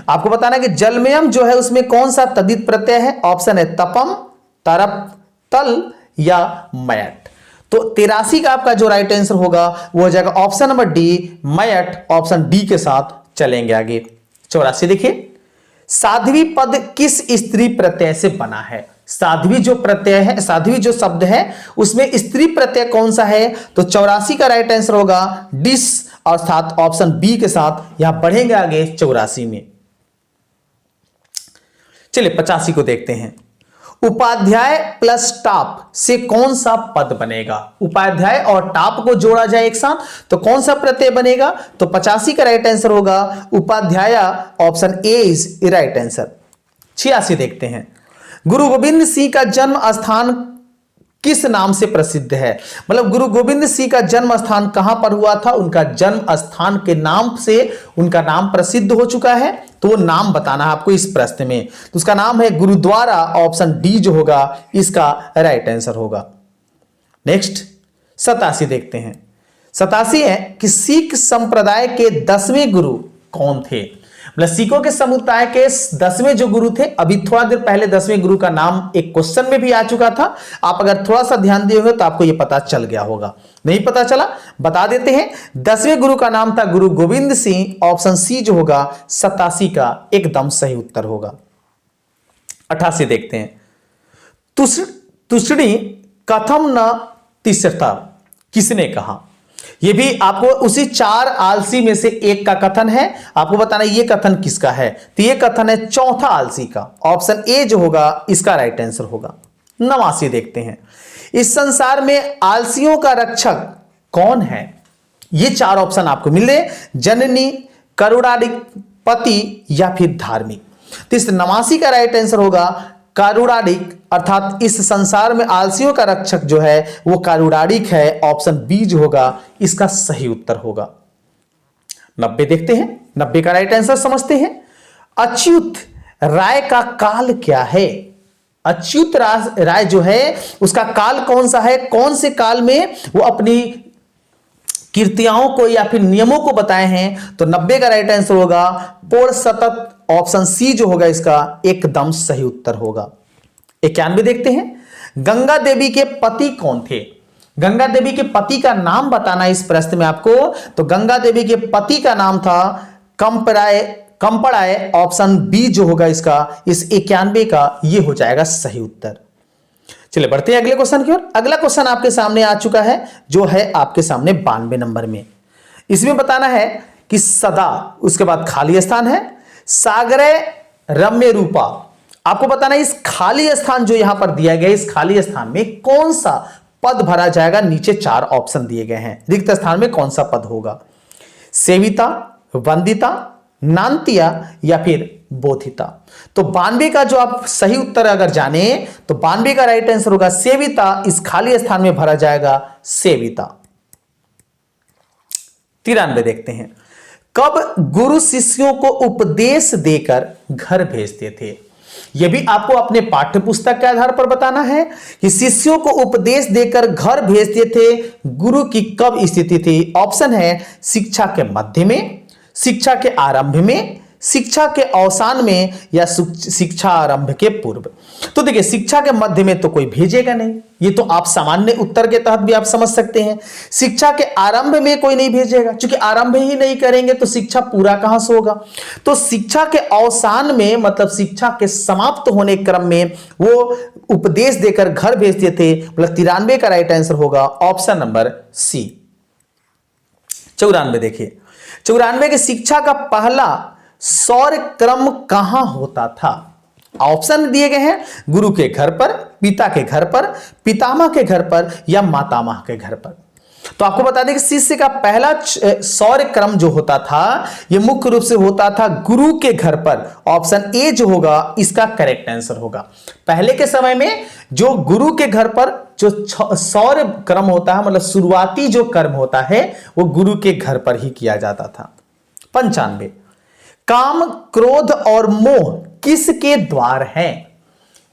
आपको बताना है कि जलमयम जो है उसमें कौन सा तदित प्रत्यय है। ऑप्शन है तपम, तरप, तल या मयट। तो 83 का आपका जो राइट आंसर होगा वो हो जाएगा ऑप्शन नंबर डी, मयट। ऑप्शन डी के साथ चलेंगे आगे। 84 देखिए। साध्वी पद किस स्त्री प्रत्यय से बना है। साध्वी जो प्रत्यय है, साध्वी जो शब्द है उसमें स्त्री प्रत्यय कौन सा है। तो 84 का राइट आंसर होगा डिस, अर्थात ऑप्शन बी के साथ। यहां बढ़ेंगे आगे 84 में। चलिए 85 को देखते हैं। उपाध्याय प्लस टाप से कौन सा पद बनेगा। उपाध्याय और टाप को जोड़ा जाए एक साथ तो कौन सा प्रत्यय बनेगा। तो 85 का राइट आंसर होगा Upadhyay. Option A is right answer. 86 देखते हैं। गुरु गोविंद सिंह का जन्म स्थान किस नाम से प्रसिद्ध है। मतलब गुरु गोविंद सिंह का जन्म स्थान कहां पर हुआ था, उनका जन्म स्थान के नाम से उनका नाम प्रसिद्ध हो चुका है। तो वो नाम बताना है आपको इस प्रश्न में। तो उसका नाम है गुरुद्वारा। ऑप्शन डी जो होगा इसका राइट आंसर होगा। नेक्स्ट 87 देखते हैं। 87 है कि सिख संप्रदाय के 10वें गुरु कौन थे। मतलब सिखों के समुदाय के 10वें जो गुरु थे, अभी थोड़ा देर पहले 10वें गुरु का नाम एक क्वेश्चन में भी आ चुका था। आप अगर थोड़ा सा ध्यान दिए होंगे तो आपको यह पता चल गया होगा। नहीं पता चला बता देते हैं। 10वें गुरु का नाम था गुरु गोविंद सिंह। ऑप्शन सी जो होगा 87 का एकदम सही उत्तर होगा। 88 देखते हैं। तुष्णी कथम न तिष्ठता किसने कहा। यह भी आपको उसी 4 आलसी में से एक का कथन है। आपको बताना यह कथन किसका है। तो यह कथन है चौथा आलसी का। ऑप्शन ए जो होगा इसका राइट आंसर होगा। 89 देखते हैं। इस संसार में आलसियों का रक्षक कौन है। ये 4 ऑप्शन आपको मिले, जननी, करुणानिक, पति या फिर धार्मिक। तो इस 89 का राइट आंसर होगा कारुणानिक, अर्थात इस संसार में आलसियों का रक्षक जो है वो कारुणानिक है। ऑप्शन बी जो होगा इसका सही उत्तर होगा। 90 देखते हैं। 90 का राइट आंसर समझते हैं। अच्युत राय का काल क्या है। अच्युत राय जो है उसका काल कौन सा है, कौन से काल में वो अपनी कीर्तियाओं को या फिर नियमों को बताए हैं। तो 90 का राइट आंसर होगा पूर्ण सतत। ऑप्शन सी जो होगा इसका एकदम सही उत्तर होगा। 91 देखते हैं। गंगा देवी के पति कौन थे? गंगा देवी के पति का नाम बताना इस प्रश्न में आपको। तो गंगा देवी के पति का नाम था कंपड़ाय। ऑप्शन बी जो होगा इसका, इस 91 का ये हो जाएगा सही उत्तर। चलिए बढ़ते हैं अगले क्वेश्चन की ओर। अगला क्वेश्चन आपके सामने आ चुका है, जो है आपके सामने 92 नंबर में। इसमें बताना है कि सदा, उसके बाद खाली स्थान है, सागरे रम्य रूपा। आपको बताना है इस खाली स्थान जो यहां पर दिया गया है, इस खाली स्थान में कौन सा पद भरा जाएगा। नीचे 4 ऑप्शन दिए गए हैं, रिक्त स्थान में कौन सा पद होगा। सेविता, वंदिता, नान्तिया या फिर बोधिता। तो 92 का जो आप सही उत्तर अगर जाने तो 92 का राइट आंसर होगा सेविता। इस खाली स्थान में भरा जाएगा सेविता। 93 देखते हैं। कब गुरु शिष्यों को उपदेश देकर घर भेजते थे? यह भी आपको अपने पाठ्य पुस्तक के आधार पर बताना है कि शिष्यों को उपदेश देकर घर भेजते थे, गुरु की कब स्थिति थी। ऑप्शन है शिक्षा के मध्य में, शिक्षा के आरंभ में, शिक्षा के अवसान में या शिक्षा आरंभ के पूर्व। तो देखिए शिक्षा के मध्य में तो कोई भेजेगा नहीं, ये तो आप सामान्य उत्तर के तहत भी आप समझ सकते हैं। शिक्षा के आरंभ में कोई नहीं भेजेगा, क्योंकि आरंभ ही नहीं करेंगे तो शिक्षा पूरा कहां से होगा। तो शिक्षा के अवसान में मतलब शिक्षा के समाप्त होने क्रम में वो उपदेश देकर घर भेजते थे। मतलब 93 का राइट आंसर होगा ऑप्शन नंबर सी। 94 देखिए। 94 की शिक्षा का पहला सौर क्रम कहां होता था? ऑप्शन दिए गए हैं, गुरु के घर पर, पिता के घर पर, पितामह के घर पर या मातामह के घर पर। तो आपको बता दें कि शिष्य का पहला सौर क्रम जो होता था यह मुख्य रूप से होता था गुरु के घर पर। ऑप्शन ए जो होगा इसका करेक्ट आंसर होगा। पहले के समय में जो गुरु के घर पर जो सौर क्रम होता है, मतलब शुरुआती जो कर्म होता है वो गुरु के घर पर ही किया जाता था। 95। काम, क्रोध और मोह किसके द्वार हैं?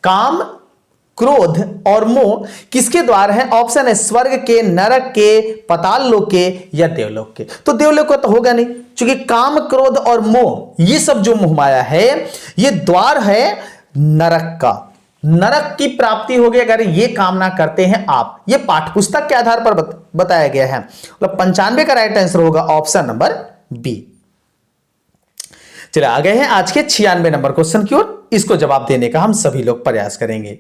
काम, क्रोध और मोह किसके द्वार हैं? ऑप्शन है स्वर्ग के, नरक के, पाताल लोक के या देवलोक के। तो देवलोक का तो होगा नहीं, क्योंकि काम, क्रोध और मोह ये सब जो मोह माया है ये द्वार है नरक का। नरक की प्राप्ति होगी अगर ये कामना करते हैं आप। ये पाठ्यपुस्तक के आधार पर बताया गया है। मतलब 95 का राइट आंसर होगा ऑप्शन नंबर बी। चलिए आगे हैं आज के 96 नंबर क्वेश्चन की ओर। इसको जवाब देने का हम सभी लोग प्रयास करेंगे।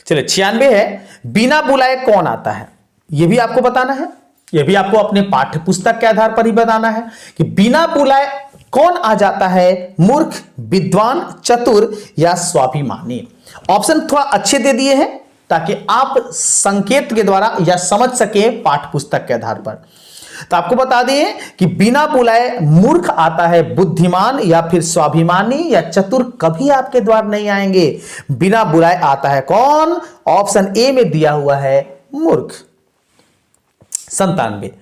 चलिए 96 है, बिना बुलाए कौन आता है? यह भी आपको बताना है, यह भी आपको अपने पाठ्य पुस्तक के आधार पर ही बताना है कि बिना बुलाए कौन आ जाता है। मूर्ख, विद्वान, चतुर या स्वाभिमानी। ऑप्शन थोड़ा अच्छे दे दिए हैं ताकि आप संकेत के द्वारा या समझ सके पाठ्य पुस्तक के आधार पर। तो आपको बता दें कि बिना बुलाए मूर्ख आता है, बुद्धिमान या फिर स्वाभिमानी या चतुर कभी आपके द्वार नहीं आएंगे। बिना बुलाए आता है कौन? ऑप्शन ए में दिया हुआ है मूर्ख। 97।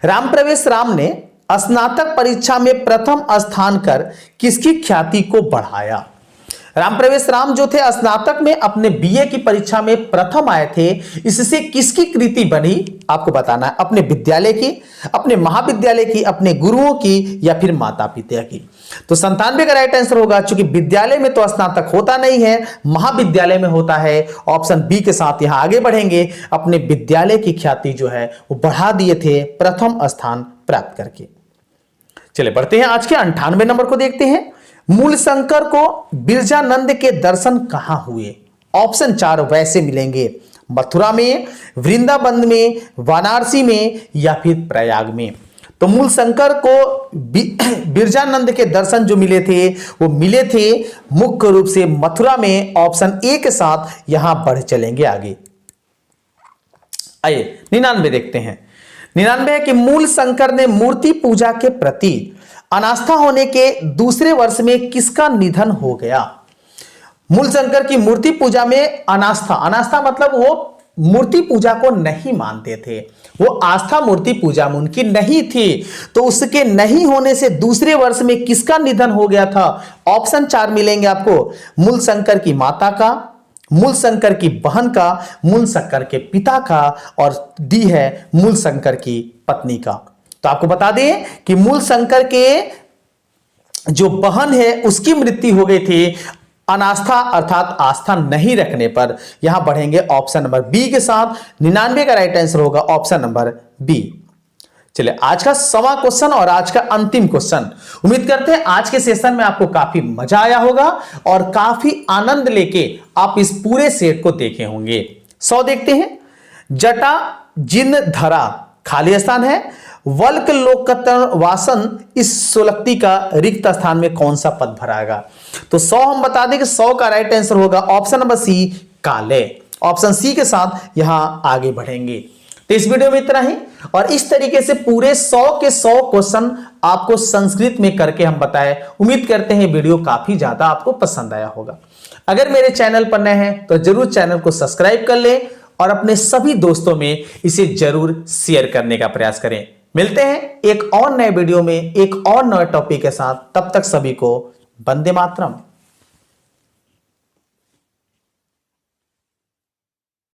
रामप्रवेश राम ने स्नातक परीक्षा में प्रथम स्थान कर किसकी ख्याति को बढ़ाया? रामप्रवेश राम जो थे स्नातक में अपने बीए की परीक्षा में प्रथम आए थे, इससे किसकी कृति बनी आपको बताना है। अपने विद्यालय की, अपने महाविद्यालय की, अपने गुरुओं की या फिर माता पिता की। तो 97 का राइट आंसर होगा, क्योंकि विद्यालय में तो स्नातक होता नहीं है, महाविद्यालय में होता है। ऑप्शन बी के साथ यहां आगे बढ़ेंगे। अपने विद्यालय की ख्याति जो है वो बढ़ा दिए थे प्रथम स्थान प्राप्त करके। चलिए बढ़ते हैं आज के 98 नंबर को देखते हैं। मूल शंकर को बिरजानंद के दर्शन कहां हुए? ऑप्शन 4 वैसे मिलेंगे, मथुरा में, वृंदावन में, वाराणसी में या फिर प्रयाग में। तो मूल शंकर को बिरजानंद के दर्शन जो मिले थे वो मिले थे मुख्य रूप से मथुरा में। ऑप्शन ए के साथ यहां बढ़ चलेंगे आगे। आइए 99 देखते हैं। 99 है कि मूल शंकर ने मूर्ति पूजा के प्रति अनास्था होने के दूसरे वर्ष में किसका निधन हो गया? मूल शंकर की मूर्ति पूजा में अनास्था, अनास्था मतलब वो मूर्ति पूजा को नहीं मानते थे, वो आस्था मूर्ति पूजा में उनकी नहीं थी। तो उसके नहीं होने से दूसरे वर्ष में किसका निधन हो गया था? ऑप्शन 4 मिलेंगे आपको, मूल शंकर की माता का, मूल शंकर की बहन का, मूल शंकर के पिता का और डी है मूल शंकर की पत्नी का। तो आपको बता दें कि मूल शंकर के जो बहन है उसकी मृत्यु हो गई थी अनास्था अर्थात आस्था नहीं रखने पर यहां बढ़ेंगे ऑप्शन नंबर बी के साथ। 99 का राइट आंसर होगा ऑप्शन नंबर बी। चलिए आज का 1वां क्वेश्चन और आज का अंतिम क्वेश्चन। उम्मीद करते हैं आज के सेशन में आपको काफी मजा आया होगा और काफी आनंद लेके आप इस पूरे सेट को देखे होंगे। 100 देखते हैं। जटा जिन धरा खाली स्थान है, वल्क लोकतर वासन इस सोलक्ति का रिक्त स्थान में कौन सा पद भराएगा? तो 100 हम बता दें कि 100 का राइट आंसर होगा ऑप्शन नंबर सी काले। ऑप्शन सी के साथ यहां आगे बढ़ेंगे। तो इस वीडियो में इतना ही और इस तरीके से पूरे 100 के 100 क्वेश्चन आपको संस्कृत में करके हम बताए। उम्मीद करते हैं वीडियो काफी ज्यादा आपको पसंद आया होगा। अगर मेरे चैनल पर नए हैं तो जरूर चैनल को सब्सक्राइब कर लें और अपने सभी दोस्तों में इसे जरूर शेयर करने का प्रयास करें। मिलते हैं एक और नए वीडियो में एक और नए टॉपिक के साथ। तब तक सभी को वंदे मातरम।